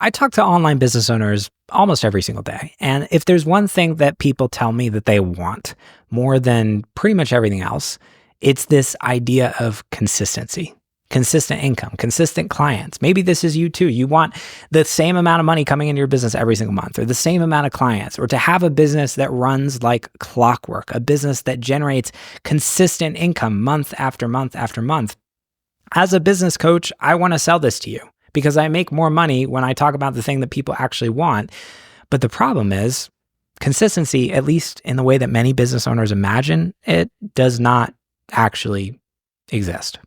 I talk to online business owners almost every single day. And if there's one thing that people tell me that they want more than pretty much everything else, it's this idea of consistency, consistent income, consistent clients. Maybe this is you too. You want the same amount of money coming into your business every single month, or the same amount of clients, or to have a business that runs like clockwork, a business that generates consistent income month after month after month. As a business coach, I want to sell this to you because I make more money when I talk about the thing that people actually want. But the problem is consistency, at least in the way that many business owners imagine it, does not actually exist.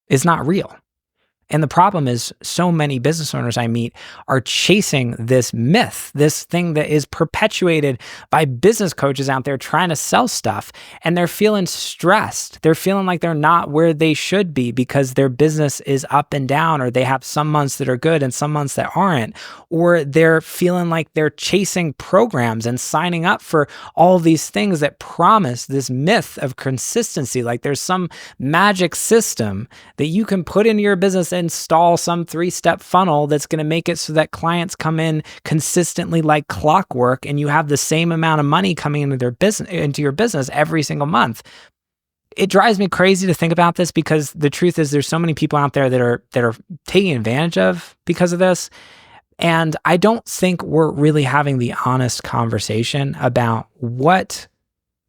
It's not real. And the problem is so many business owners I meet are chasing this myth, this thing that is perpetuated by business coaches out there trying to sell stuff. And they're feeling stressed. They're feeling like they're not where they should be because their business is up and down, or they have some months that are good and some months that aren't. Or they're feeling like they're chasing programs and signing up for all these things that promise this myth of consistency. Like there's some magic system that you can put into your business and install some 3-step funnel that's going to make it so that clients come in consistently like clockwork, and you have the same amount of money coming into your business every single month. It drives me crazy to think about this because the truth is there's so many people out there that are taking advantage of because of this. And I don't think we're really having the honest conversation about what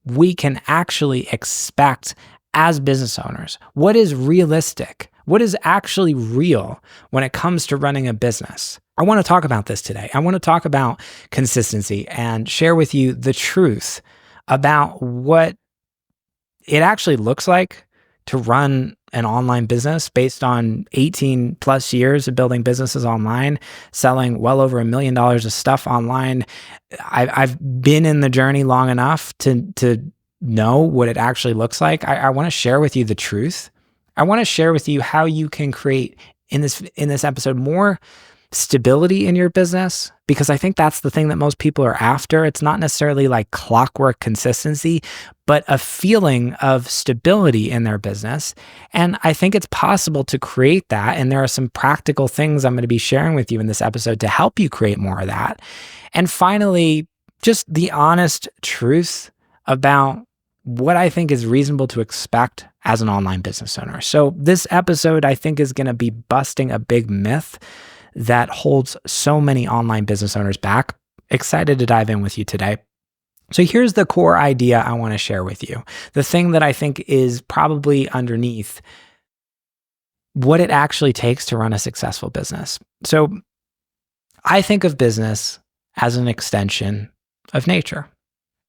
we can actually expect as business owners. What is realistic? What is actually real when it comes to running a business? I want to talk about this today. I want to talk about consistency and share with you the truth about what it actually looks like to run an online business based on 18 plus years of building businesses online, selling well over $1 million of stuff online. I've been in the journey long enough to know what it actually looks like. I want to share with you the truth. I want to share with you how you can create in this episode more stability in your business, because I think that's the thing that most people are after. It's not necessarily like clockwork consistency, but a feeling of stability in their business. And I think it's possible to create that. And there are some practical things I'm going to be sharing with you in this episode to help you create more of that. And finally, just the honest truth about what I think is reasonable to expect as an online business owner. So this episode, I think, is going to be busting a big myth that holds so many online business owners back. Excited to dive in with you today. So here's the core idea I want to share with you. The thing that I think is probably underneath what it actually takes to run a successful business. So I think of business as an extension of nature.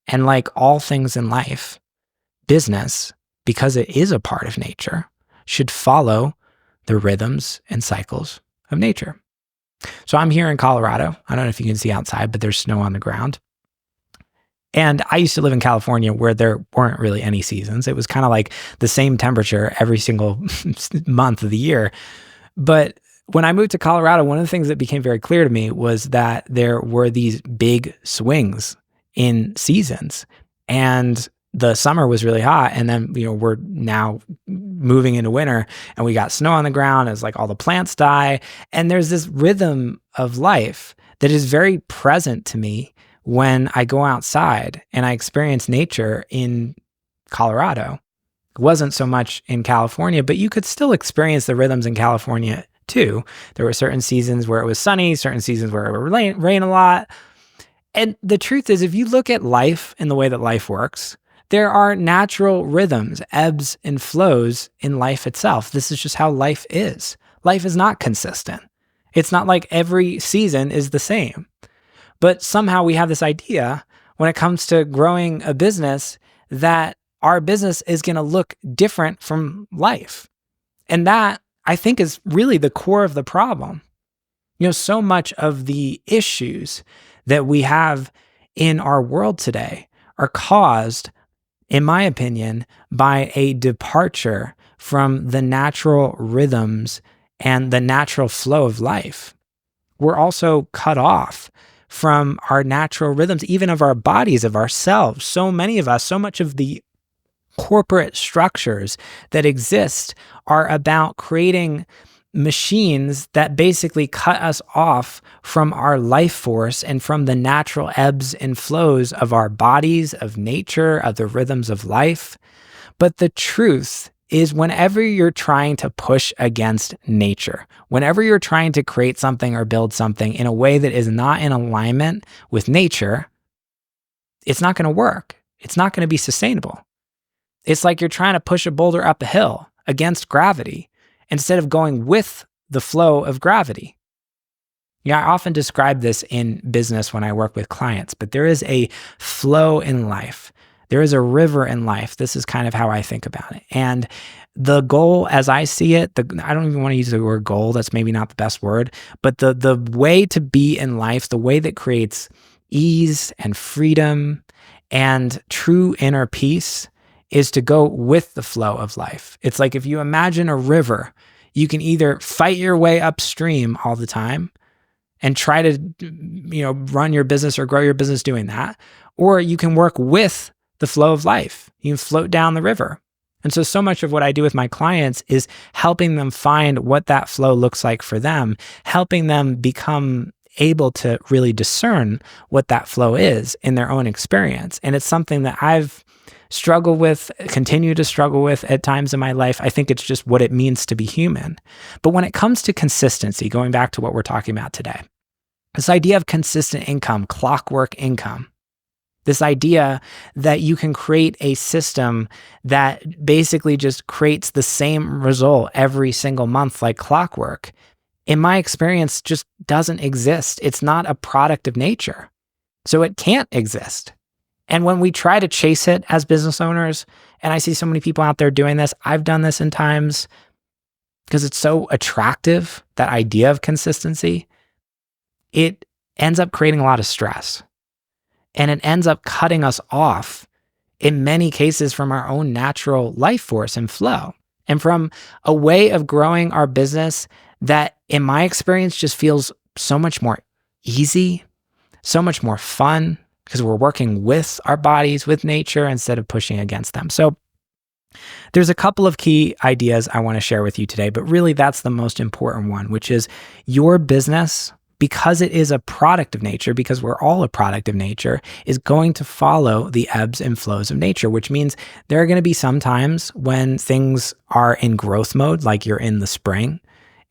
And like all things in life, business, because it is a part of nature, should follow the rhythms and cycles of nature. So I'm here in Colorado. I don't know if you can see outside, but there's snow on the ground. And I used to live in California where there weren't really any seasons. It was kind of like the same temperature every single month of the year. But when I moved to Colorado, one of the things that became very clear to me was that there were these big swings in seasons. And the summer was really hot, and then we're now moving into winter, and we got snow on the ground. It's like all the plants die, and there's this rhythm of life that is very present to me when I go outside and I experience nature in Colorado. It wasn't so much in California, but you could still experience the rhythms in California too. There were certain seasons where it was sunny, certain seasons where it would rain a lot. And the truth is, if you look at life and the way that life works, there are natural rhythms, ebbs and flows in life itself. This is just how life is. Life is not consistent. It's not like every season is the same. But somehow we have this idea when it comes to growing a business that our business is going to look different from life. And that, I think, is really the core of the problem. So much of the issues that we have in our world today are caused, in my opinion, by a departure from the natural rhythms and the natural flow of life. We're also cut off from our natural rhythms, even of our bodies, of ourselves. So many of us, so much of the corporate structures that exist are about creating machines that basically cut us off from our life force and from the natural ebbs and flows of our bodies, of nature, of the rhythms of life. But the truth is, whenever you're trying to push against nature, whenever you're trying to create something or build something in a way that is not in alignment with nature, it's not going to work. It's not going to be sustainable. It's like you're trying to push a boulder up a hill against gravity instead of going with the flow of gravity. Yeah, I often describe this in business when I work with clients, but there is a flow in life. There is a river in life. This is kind of how I think about it. And the goal, as I see it, I don't even want to use the word goal. That's maybe not the best word, but the way to be in life, the way that creates ease and freedom and true inner peace is to go with the flow of life. It's like if you imagine a river, you can either fight your way upstream all the time and try to, run your business or grow your business doing that, or you can work with the flow of life. You can float down the river. And so much of what I do with my clients is helping them find what that flow looks like for them, helping them become able to really discern what that flow is in their own experience. And it's something that I've struggled with, continue to struggle with at times in my life. I think it's just what it means to be human. But when it comes to consistency, going back to what we're talking about today, this idea of consistent income, clockwork income, this idea that you can create a system that basically just creates the same result every single month like clockwork, in my experience, just doesn't exist. It's not a product of nature. So it can't exist. And when we try to chase it as business owners, and I see so many people out there doing this, I've done this in times because it's so attractive, that idea of consistency, it ends up creating a lot of stress. And it ends up cutting us off, in many cases, from our own natural life force and flow, and from a way of growing our business that, in my experience, just feels so much more easy, so much more fun, because we're working with our bodies, with nature, instead of pushing against them. So there's a couple of key ideas I want to share with you today, but really that's the most important one, which is your business, because it is a product of nature, because we're all a product of nature, is going to follow the ebbs and flows of nature, which means there are going to be some times when things are in growth mode, like you're in the spring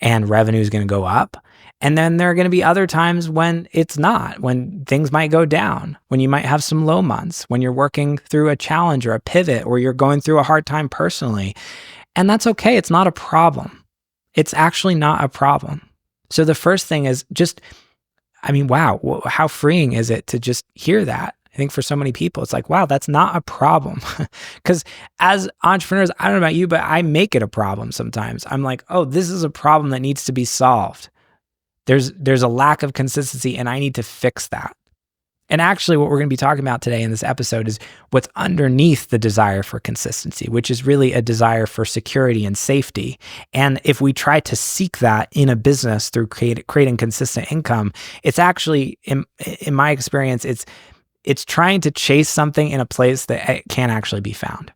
and revenue is going to go up. And then there are going to be other times when it's not, when things might go down, when you might have some low months, when you're working through a challenge or a pivot, or you're going through a hard time personally. And that's okay. It's not a problem. It's actually not a problem. So the first thing is just, wow, how freeing is it to just hear that? I think for so many people, it's like, wow, that's not a problem. Because as entrepreneurs, I don't know about you, but I make it a problem sometimes. I'm like, oh, this is a problem that needs to be solved. There's a lack of consistency and I need to fix that. And actually what we're going to be talking about today in this episode is what's underneath the desire for consistency, which is really a desire for security and safety. And if we try to seek that in a business through creating consistent income, it's actually, in my experience, it's trying to chase something in a place that it can't actually be found.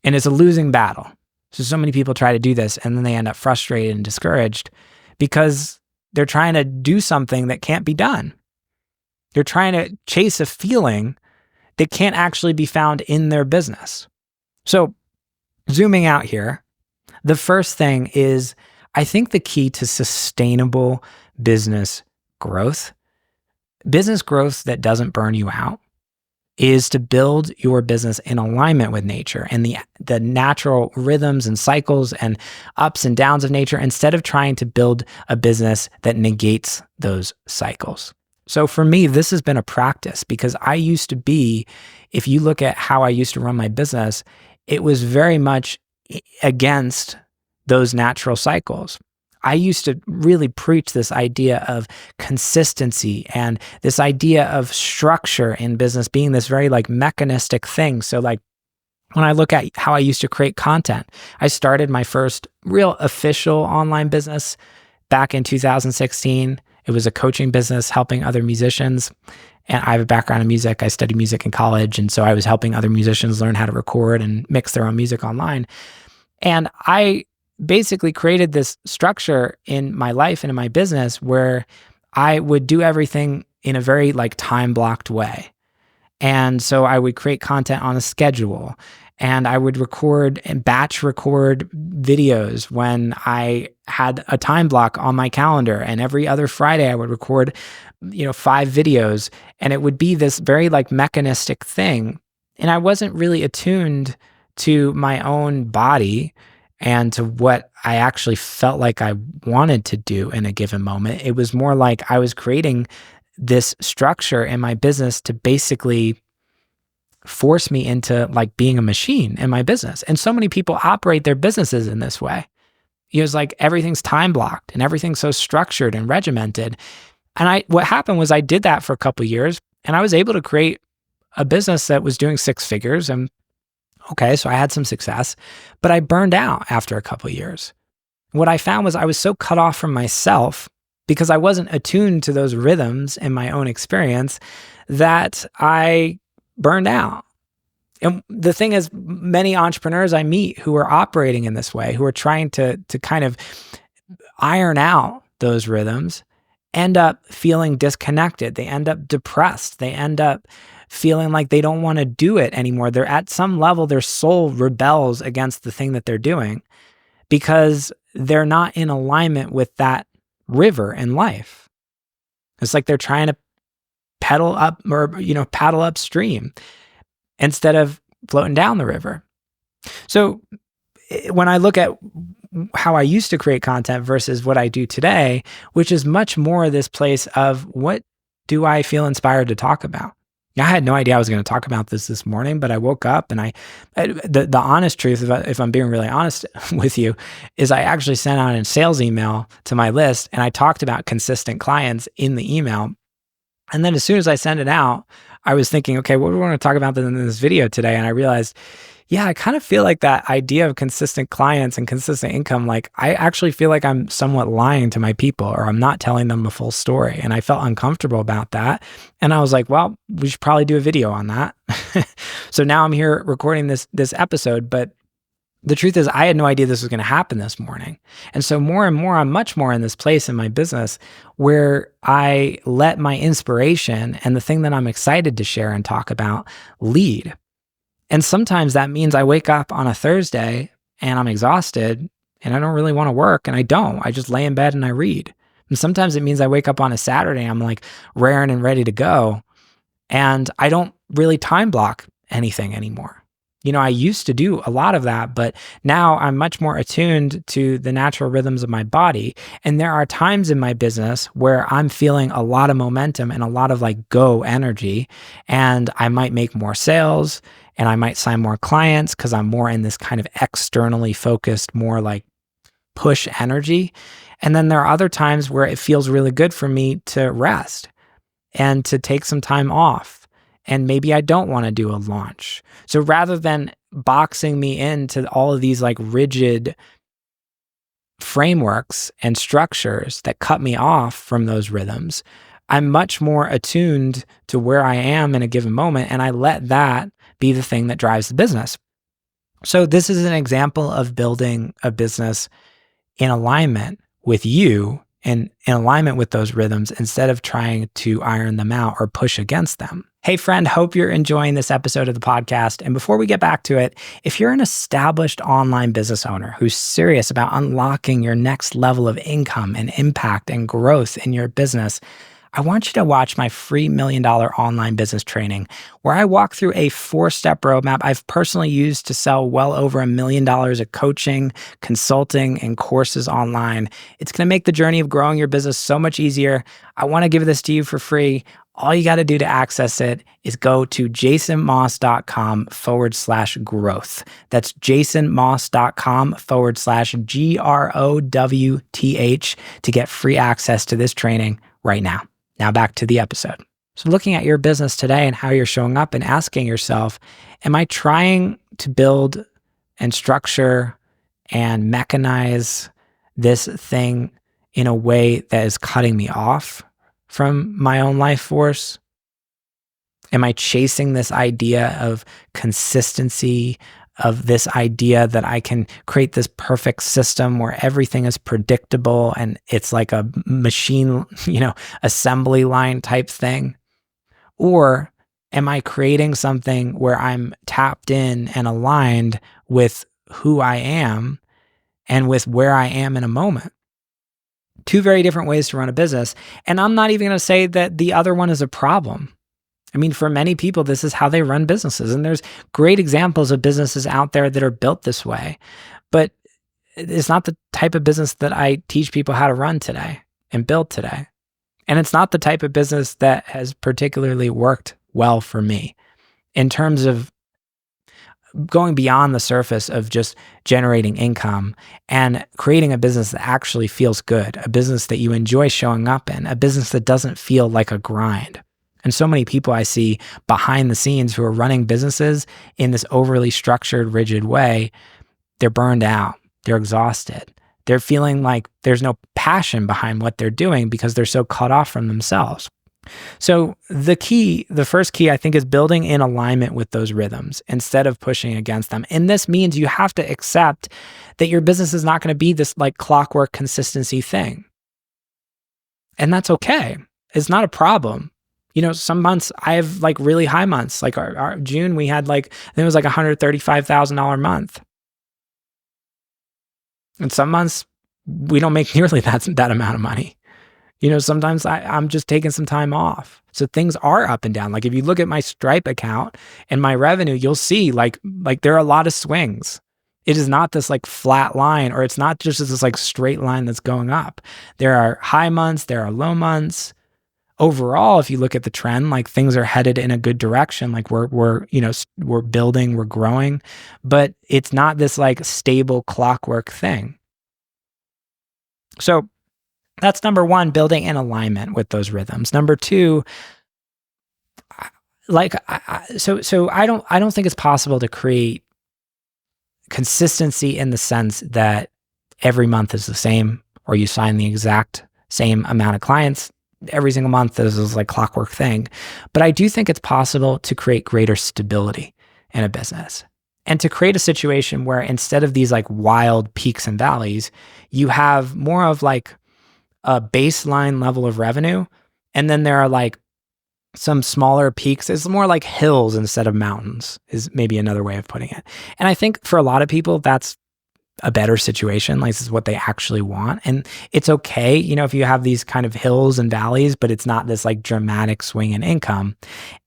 And it's a losing battle. So many people try to do this and then they end up frustrated and discouraged because they're trying to do something that can't be done. They're trying to chase a feeling that can't actually be found in their business. So zooming out here, the first thing is, I think the key to sustainable business growth that doesn't burn you out, is to build your business in alignment with nature and the natural rhythms and cycles and ups and downs of nature, instead of trying to build a business that negates those cycles. So for me, this has been a practice, because I used to be, if you look at how I used to run my business, it was very much against those natural cycles. I used to really preach this idea of consistency and this idea of structure in business being this very mechanistic thing. So when I look at how I used to create content, I started my first real official online business back in 2016. It was a coaching business helping other musicians. And I have a background in music. I studied music in college. And so I was helping other musicians learn how to record and mix their own music online. And I basically created this structure in my life and in my business where I would do everything in a very like time blocked way. And so I would create content on a schedule, and I would record and batch record videos when I had a time block on my calendar. And every other Friday I would record, 5 videos, and it would be this very like mechanistic thing. And I wasn't really attuned to my own body and to what I actually felt like I wanted to do in a given moment. It was more like I was creating this structure in my business to basically force me into like being a machine in my business. And so many people operate their businesses in this way. It's like everything's time blocked and everything's so structured and regimented. And what happened was I did that for a couple of years, and I was able to create a business that was doing 6 figures. And okay, so I had some success, but I burned out after a couple of years. What I found was I was so cut off from myself because I wasn't attuned to those rhythms in my own experience that I burned out. And the thing is, many entrepreneurs I meet who are operating in this way, who are trying to kind of iron out those rhythms, end up feeling disconnected. They end up depressed. They end up feeling like they don't want to do it anymore. They're at some level, their soul rebels against the thing that they're doing because they're not in alignment with that river in life. It's like they're trying to pedal up or, paddle upstream instead of floating down the river. So when I look at how I used to create content versus what I do today, which is much more this place of what do I feel inspired to talk about? I had no idea I was going to talk about this morning, but I woke up and the honest truth, if I'm being really honest with you, is I actually sent out a sales email to my list, and I talked about consistent clients in the email. And then as soon as I sent it out, I was thinking, okay, what do we want to talk about in this video today? And I realized, yeah, I kind of feel like that idea of consistent clients and consistent income, like I actually feel like I'm somewhat lying to my people, or I'm not telling them the full story. And I felt uncomfortable about that. And I was like, well, we should probably do a video on that. So now I'm here recording this episode, but the truth is I had no idea this was going to happen this morning. And so more and more, I'm much more in this place in my business where I let my inspiration and the thing that I'm excited to share and talk about lead. And sometimes that means I wake up on a Thursday and I'm exhausted and I don't really want to work, and I don't. I just lay in bed and I read. And sometimes it means I wake up on a Saturday, I'm like raring and ready to go, and I don't really time block anything anymore. I used to do a lot of that, but now I'm much more attuned to the natural rhythms of my body. And there are times in my business where I'm feeling a lot of momentum and a lot of like go energy, and I might make more sales and I might sign more clients because I'm more in this kind of externally focused, more like push energy. And then there are other times where it feels really good for me to rest and to take some time off. And maybe I don't want to do a launch. So rather than boxing me into all of these like rigid frameworks and structures that cut me off from those rhythms, I'm much more attuned to where I am in a given moment, and I let that be the thing that drives the business. So this is an example of building a business in alignment with you and in alignment with those rhythms instead of trying to iron them out or push against them. Hey friend, hope you're enjoying this episode of the podcast. And before we get back to it, if you're an established online business owner who's serious about unlocking your next level of income and impact and growth in your business, I want you to watch my free $1 Million Online Business Training, where I walk through a 4-step roadmap I've personally used to sell well over $1 million of coaching, consulting, and courses online. It's going to make the journey of growing your business so much easier. I want to give this to you for free. All you got to do to access it is go to jasonmoss.com/growth. That's jasonmoss.com/GROWTH to get free access to this training right now. Now back to the episode. So looking at your business today and how you're showing up and asking yourself, am I trying to build and structure and mechanize this thing in a way that is cutting me off from my own life force? Am I chasing this idea of consistency, of this idea that I can create this perfect system where everything is predictable and it's like a machine, assembly line type thing? Or am I creating something where I'm tapped in and aligned with who I am and with where I am in a moment? Two very different ways to run a business. And I'm not even going to say that the other one is a problem. I mean, for many people, this is how they run businesses. And there's great examples of businesses out there that are built this way. But it's not the type of business that I teach people how to run today and build today. And it's not the type of business that has particularly worked well for me in terms of going beyond the surface of just generating income and creating a business that actually feels good, a business that you enjoy showing up in, a business that doesn't feel like a grind. And so many people I see behind the scenes who are running businesses in this overly structured, rigid way, they're burned out, they're exhausted. They're feeling like there's no passion behind what they're doing because they're so cut off from themselves. So the first key, I think, is building in alignment with those rhythms instead of pushing against them. And this means you have to accept that your business is not going to be this like clockwork consistency thing. And that's okay. It's not a problem. Some months I have like really high months. Like our June, we had I think it was like $135,000 month. And some months we don't make nearly that amount of money. Sometimes I'm just taking some time off. So things are up and down. Like if you look at my Stripe account and my revenue, you'll see like there are a lot of swings. It is not this like flat line, or it's not just this like straight line that's going up. There are high months, there are low months. Overall, if you look at the trend, like things are headed in a good direction. Like we're building, we're growing, but it's not this like stable clockwork thing. So that's number one, building in alignment with those rhythms. Number two, so I don't think it's possible to create consistency in the sense that every month is the same, or you sign the exact same amount of clients every single month. This is like clockwork thing. But I do think it's possible to create greater stability in a business and to create a situation where instead of these like wild peaks and valleys, you have more of like a baseline level of revenue. And then there are like some smaller peaks. It's more like hills instead of mountains is maybe another way of putting it. And I think for a lot of people, that's a better situation. Like this is what they actually want. And it's okay, if you have these kind of hills and valleys, but it's not this like dramatic swing in income.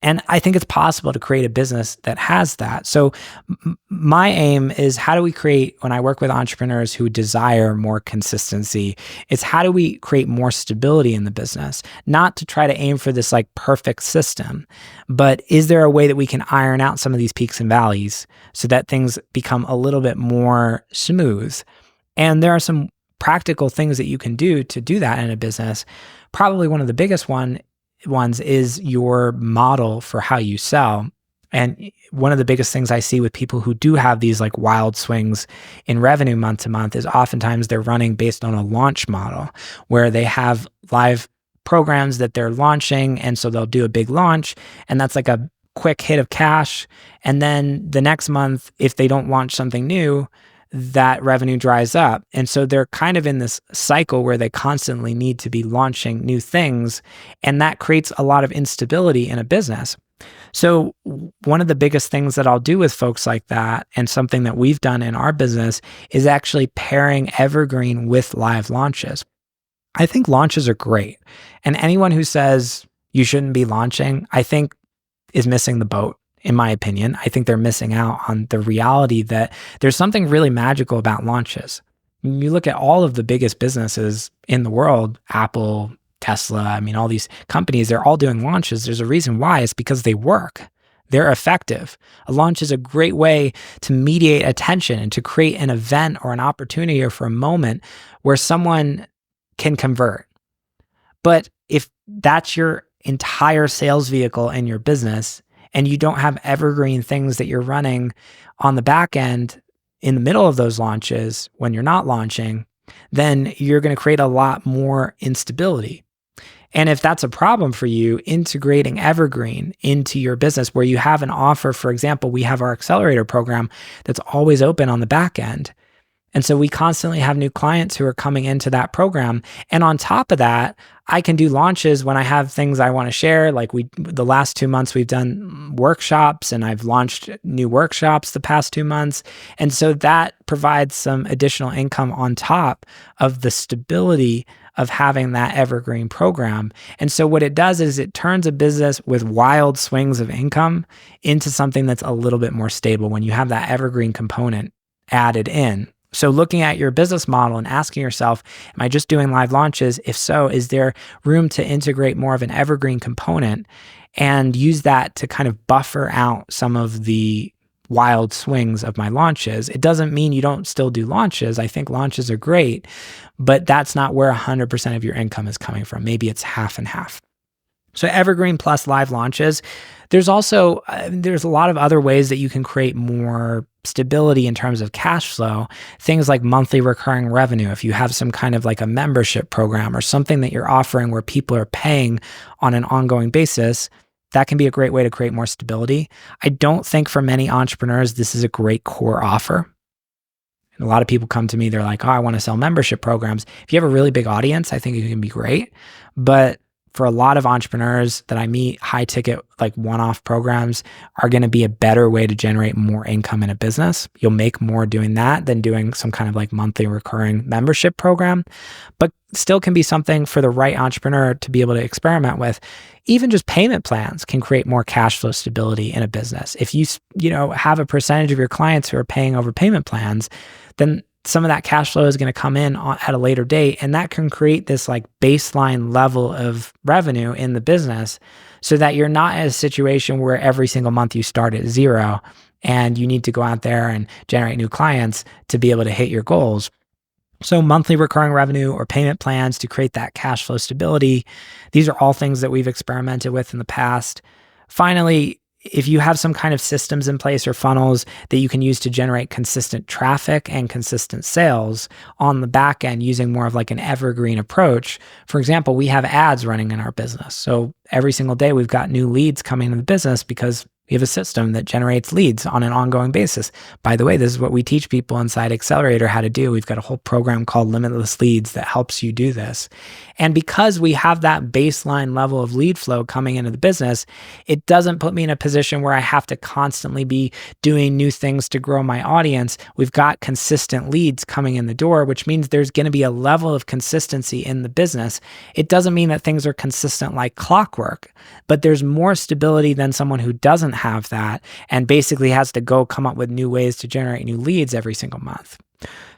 And I think it's possible to create a business that has that. So my aim is, how do we create, when I work with entrepreneurs who desire more consistency, it's how do we create more stability in the business? Not to try to aim for this like perfect system, but is there a way that we can iron out some of these peaks and valleys so that things become a little bit more smooth? And there are some practical things that you can do to do that in a business. Probably one of the biggest ones is your model for how you sell. And one of the biggest things I see with people who do have these like wild swings in revenue month to month is oftentimes they're running based on a launch model where they have live programs that they're launching. And so they'll do a big launch, and that's like a quick hit of cash. And then the next month, if they don't launch something new, that revenue dries up. And so they're kind of in this cycle where they constantly need to be launching new things. And that creates a lot of instability in a business. So one of the biggest things that I'll do with folks like that, and something that we've done in our business, is actually pairing evergreen with live launches. I think launches are great. And anyone who says you shouldn't be launching, I think is missing the boat. In my opinion, I think they're missing out on the reality that there's something really magical about launches. When you look at all of the biggest businesses in the world, Apple, Tesla, all these companies, they're all doing launches. There's a reason why. It's because they work. They're effective. A launch is a great way to mediate attention and to create an event or an opportunity or for a moment where someone can convert. But if that's your entire sales vehicle in your business, and you don't have evergreen things that you're running on the back end in the middle of those launches when you're not launching, then you're going to create a lot more instability. And if that's a problem for you, integrating Evergreen into your business where you have an offer, for example, we have our accelerator program that's always open on the back end. And so we constantly have new clients who are coming into that program. And on top of that, I can do launches when I have things I want to share. Like the last 2 months, we've done workshops and I've launched new workshops the past 2 months. And so that provides some additional income on top of the stability of having that evergreen program. And so what it does is it turns a business with wild swings of income into something that's a little bit more stable when you have that evergreen component added in. So looking at your business model and asking yourself, am I just doing live launches? If so, is there room to integrate more of an evergreen component and use that to kind of buffer out some of the wild swings of my launches? It doesn't mean you don't still do launches. I think launches are great, but that's not where 100% of your income is coming from. Maybe it's half and half. So evergreen plus live launches. There's also, there's a lot of other ways that you can create more stability in terms of cash flow. Things like monthly recurring revenue. If you have some kind of like a membership program or something that you're offering where people are paying on an ongoing basis, that can be a great way to create more stability. I don't think for many entrepreneurs, this is a great core offer. And a lot of people come to me, they're like, oh, I want to sell membership programs. If you have a really big audience, I think it can be great. But for a lot of entrepreneurs that I meet, high ticket, like one-off programs are going to be a better way to generate more income in a business. You'll make more doing that than doing some kind of like monthly recurring membership program, but still can be something for the right entrepreneur to be able to experiment with. Even just payment plans can create more cash flow stability in a business. If you have a percentage of your clients who are paying over payment plans, then some of that cash flow is going to come in at a later date. And that can create this like baseline level of revenue in the business so that you're not in a situation where every single month you start at zero and you need to go out there and generate new clients to be able to hit your goals. So monthly recurring revenue or payment plans to create that cash flow stability. These are all things that we've experimented with in the past. Finally, if you have some kind of systems in place or funnels that you can use to generate consistent traffic and consistent sales on the back end using more of like an evergreen approach. For example, we have ads running in our business. So every single day we've got new leads coming into the business because we have a system that generates leads on an ongoing basis. By the way, this is what we teach people inside Accelerator how to do. We've got a whole program called Limitless Leads that helps you do this. And because we have that baseline level of lead flow coming into the business, it doesn't put me in a position where I have to constantly be doing new things to grow my audience. We've got consistent leads coming in the door, which means there's going to be a level of consistency in the business. It doesn't mean that things are consistent like clockwork, but there's more stability than someone who doesn't have that and basically has to go come up with new ways to generate new leads every single month.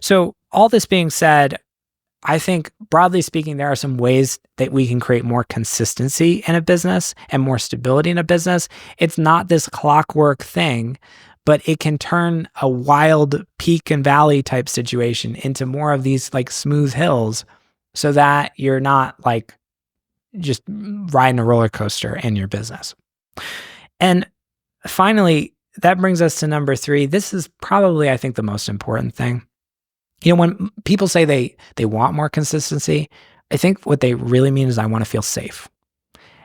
So all this being said, I think broadly speaking, there are some ways that we can create more consistency in a business and more stability in a business. It's not this clockwork thing, but it can turn a wild peak and valley type situation into more of these like smooth hills so that you're not like just riding a roller coaster in your business. And finally, that brings us to number 3. This is probably, I think, the most important thing. When people say they want more consistency, I think what they really mean is I want to feel safe.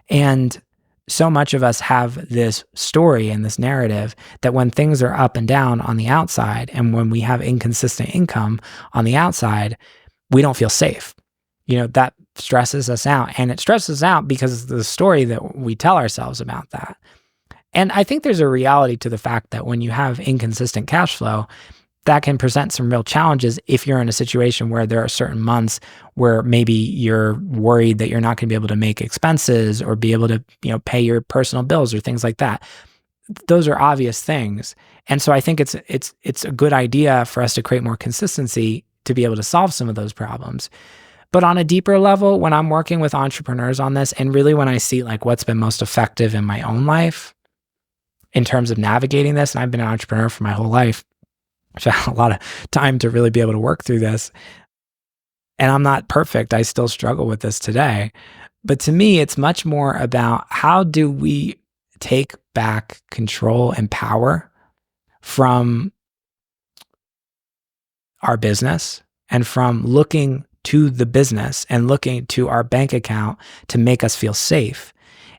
And so much of us have this story and this narrative that when things are up and down on the outside and when we have inconsistent income on the outside, we don't feel safe. That stresses us out. And it stresses us out because of the story that we tell ourselves about that. And I think there's a reality to the fact that when you have inconsistent cash flow, that can present some real challenges if you're in a situation where there are certain months where maybe you're worried that you're not going to be able to make expenses or be able to, pay your personal bills or things like that. Those are obvious things. And so I think it's a good idea for us to create more consistency to be able to solve some of those problems. But on a deeper level, when I'm working with entrepreneurs on this, and really when I see like what's been most effective in my own life in terms of navigating this, and I've been an entrepreneur for my whole life, so I had a lot of time to really be able to work through this. And I'm not perfect. I still struggle with this today. But to me, it's much more about how do we take back control and power from our business and from looking to the business and looking to our bank account to make us feel safe,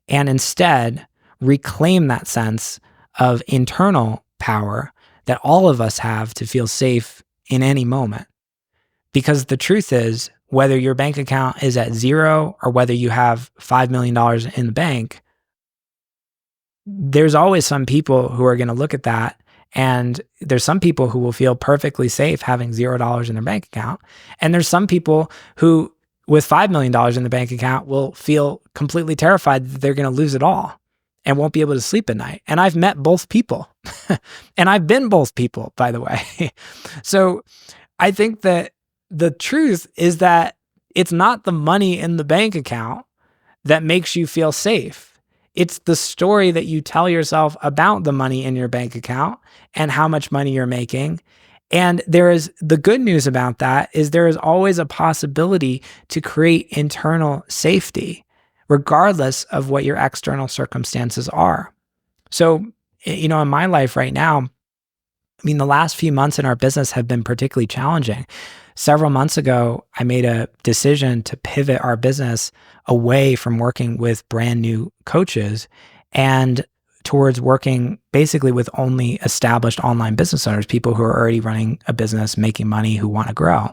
and instead reclaim that sense of internal power that all of us have to feel safe in any moment. Because the truth is, whether your bank account is at zero or whether you have $5 million in the bank, there's always some people who are going to look at that, and there's some people who will feel perfectly safe having $0 in their bank account. And there's some people who, with $5 million in the bank account, will feel completely terrified that they're going to lose it all and won't be able to sleep at night. And I've met both people. And I've been both people, by the way. So I think that the truth is that it's not the money in the bank account that makes you feel safe. It's the story that you tell yourself about the money in your bank account and how much money you're making. And the good news about that is there is always a possibility to create internal safety, regardless of what your external circumstances are. So, in my life right now, the last few months in our business have been particularly challenging. Several months ago, I made a decision to pivot our business away from working with brand new coaches and towards working basically with only established online business owners, people who are already running a business, making money, who want to grow.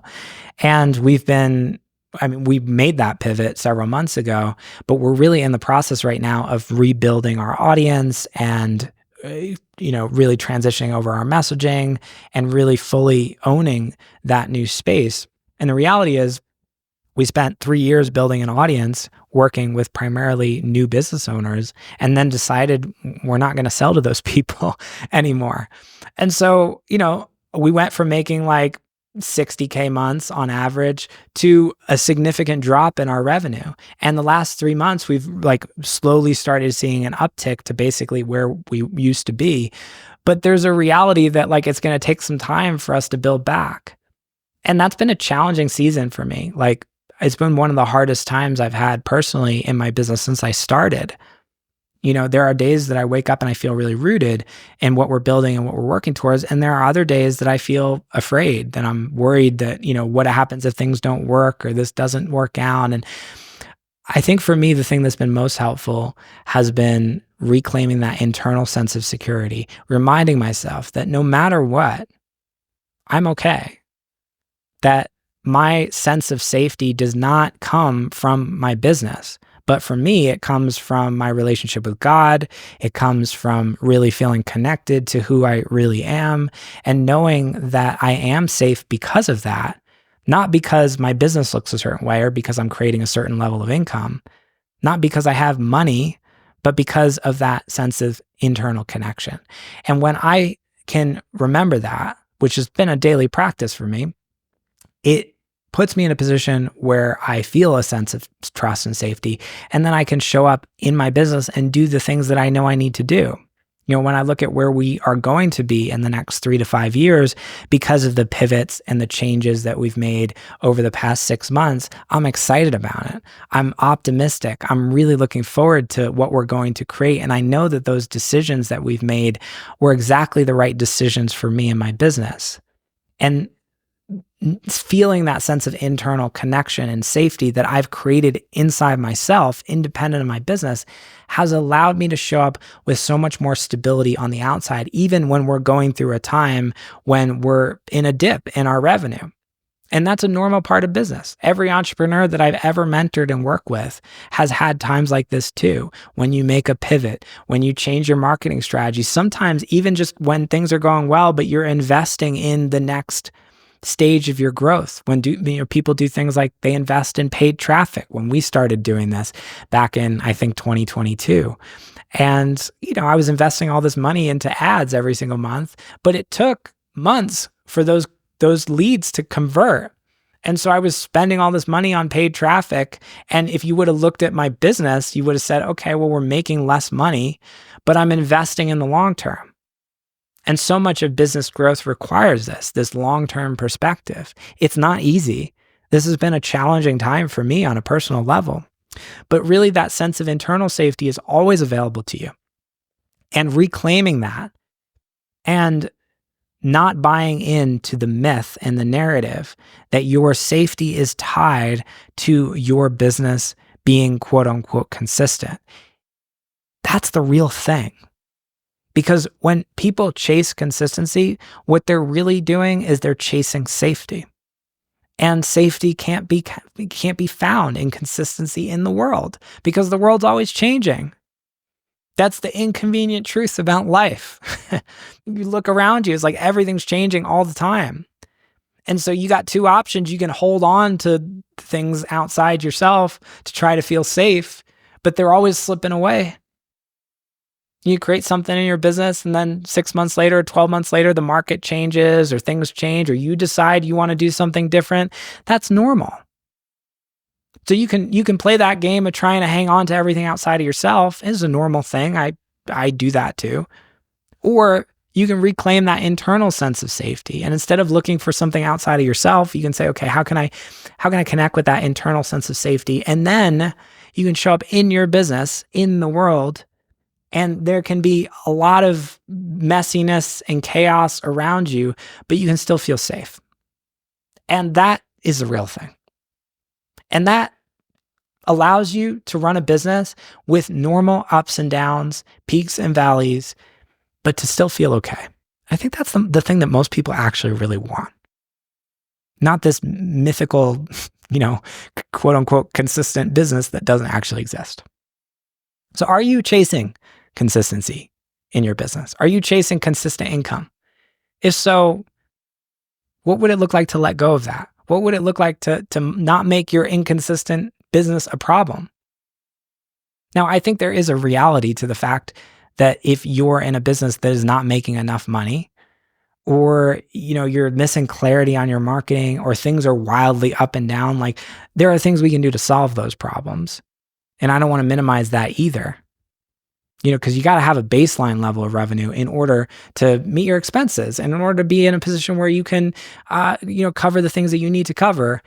And we've made that pivot several months ago, but we're really in the process right now of rebuilding our audience and really transitioning over our messaging and really fully owning that new space. And the reality is, we spent 3 years building an audience, working with primarily new business owners, and then decided we're not going to sell to those people anymore. And so, we went from making like $60K months on average to a significant drop in our revenue. And the last 3 months, we've slowly started seeing an uptick to basically where we used to be. But there's a reality that it's going to take some time for us to build back. And that's been a challenging season for me. It's been one of the hardest times I've had personally in my business since I started. There are days that I wake up and I feel really rooted in what we're building and what we're working towards. And there are other days that I feel afraid, that I'm worried that, what happens if things don't work or this doesn't work out. And I think for me, the thing that's been most helpful has been reclaiming that internal sense of security, reminding myself that no matter what, I'm okay. That my sense of safety does not come from my business. But for me, it comes from my relationship with God. It comes from really feeling connected to who I really am and knowing that I am safe because of that, not because my business looks a certain way or because I'm creating a certain level of income, not because I have money, but because of that sense of internal connection. And when I can remember that, which has been a daily practice for me, it puts me in a position where I feel a sense of trust and safety, and then I can show up in my business and do the things that I know I need to do. When I look at where we are going to be in the next 3 to 5 years, because of the pivots and the changes that we've made over the past 6 months, I'm excited about it. I'm optimistic. I'm really looking forward to what we're going to create. And I know that those decisions that we've made were exactly the right decisions for me and my business. And feeling that sense of internal connection and safety that I've created inside myself, independent of my business, has allowed me to show up with so much more stability on the outside, even when we're going through a time when we're in a dip in our revenue. And that's a normal part of business. Every entrepreneur that I've ever mentored and worked with has had times like this too. When you make a pivot, when you change your marketing strategy, sometimes even just when things are going well, but you're investing in the next stage of your growth. When people do things like they invest in paid traffic. When we started doing this back in, I think, 2022. And, I was investing all this money into ads every single month, but it took months for those leads to convert. And so I was spending all this money on paid traffic. And if you would have looked at my business, you would have said, okay, well, we're making less money, but I'm investing in the long term. And so much of business growth requires this long-term perspective. It's not easy. This has been a challenging time for me on a personal level. But really, that sense of internal safety is always available to you. And reclaiming that and not buying into the myth and the narrative that your safety is tied to your business being quote unquote consistent. That's the real thing. Because when people chase consistency, what they're really doing is they're chasing safety. And safety can't be found in consistency in the world because the world's always changing. That's the inconvenient truth about life. You look around you, it's like everything's changing all the time. And so you got two options. You can hold on to things outside yourself to try to feel safe, but they're always slipping away. You create something in your business and then 6 months later, 12 months later, the market changes or things change or you decide you want to do something different. That's normal. So you can play that game of trying to hang on to everything outside of yourself. It's a normal thing. I do that too. Or you can reclaim that internal sense of safety. And instead of looking for something outside of yourself, you can say, okay, how can I connect with that internal sense of safety? And then you can show up in your business, in the world, and there can be a lot of messiness and chaos around you, but you can still feel safe. And that is the real thing. And that allows you to run a business with normal ups and downs, peaks and valleys, but to still feel okay. I think that's the thing that most people actually really want. Not this mythical, quote unquote, consistent business that doesn't actually exist. So are you chasing consistency in your business? Are you chasing consistent income? If so, what would it look like to let go of that? What would it look like to not make your inconsistent business a problem? Now, I think there is a reality to the fact that if you're in a business that is not making enough money, or you're missing clarity on your marketing, or things are wildly up and down, like there are things we can do to solve those problems. And I don't want to minimize that either. Because you got to have a baseline level of revenue in order to meet your expenses and in order to be in a position where you can, cover the things that you need to cover.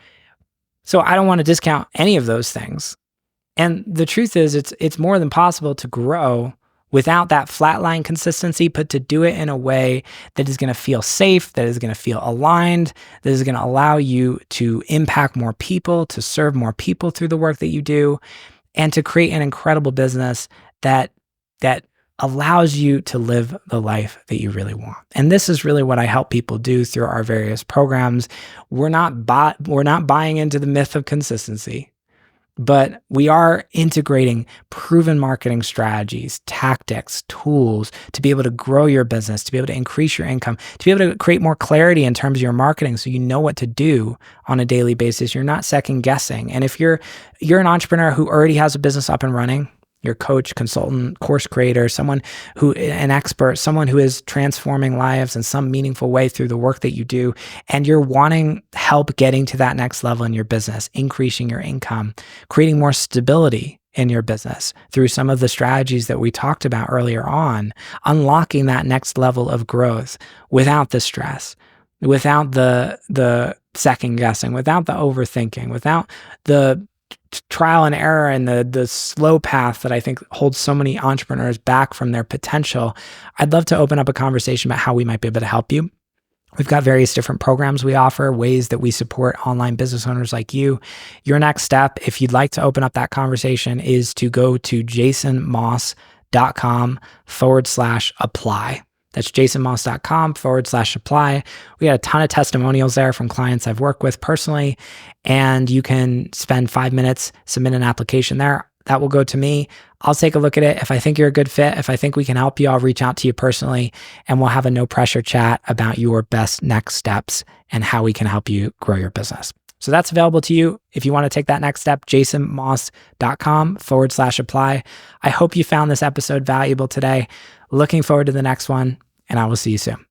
So I don't want to discount any of those things. And the truth is it's more than possible to grow without that flatline consistency, but to do it in a way that is going to feel safe, that is going to feel aligned, that is going to allow you to impact more people, to serve more people through the work that you do, and to create an incredible business that allows you to live the life that you really want. And this is really what I help people do through our various programs. We're not buying into the myth of consistency, but we are integrating proven marketing strategies, tactics, tools to be able to grow your business, to be able to increase your income, to be able to create more clarity in terms of your marketing so you know what to do on a daily basis. You're not second guessing. And if you're an entrepreneur who already has a business up and running, your coach, consultant, course creator, an expert, someone who is transforming lives in some meaningful way through the work that you do, and you're wanting help getting to that next level in your business, increasing your income, creating more stability in your business through some of the strategies that we talked about earlier on, unlocking that next level of growth without the stress, without the second guessing, without the overthinking, without the trial and error and the slow path that I think holds so many entrepreneurs back from their potential. I'd love to open up a conversation about how we might be able to help you. We've got various different programs we offer, ways that we support online business owners like you. Your next step, if you'd like to open up that conversation, is to go to jasonmoss.com/apply. That's jasonmoss.com/apply. We got a ton of testimonials there from clients I've worked with personally, and you can spend 5 minutes, submit an application there. That will go to me. I'll take a look at it. If I think you're a good fit, if I think we can help you, I'll reach out to you personally, and we'll have a no pressure chat about your best next steps and how we can help you grow your business. So that's available to you if you want to take that next step, jasonmoss.com/apply. I hope you found this episode valuable today. Looking forward to the next one, and I will see you soon.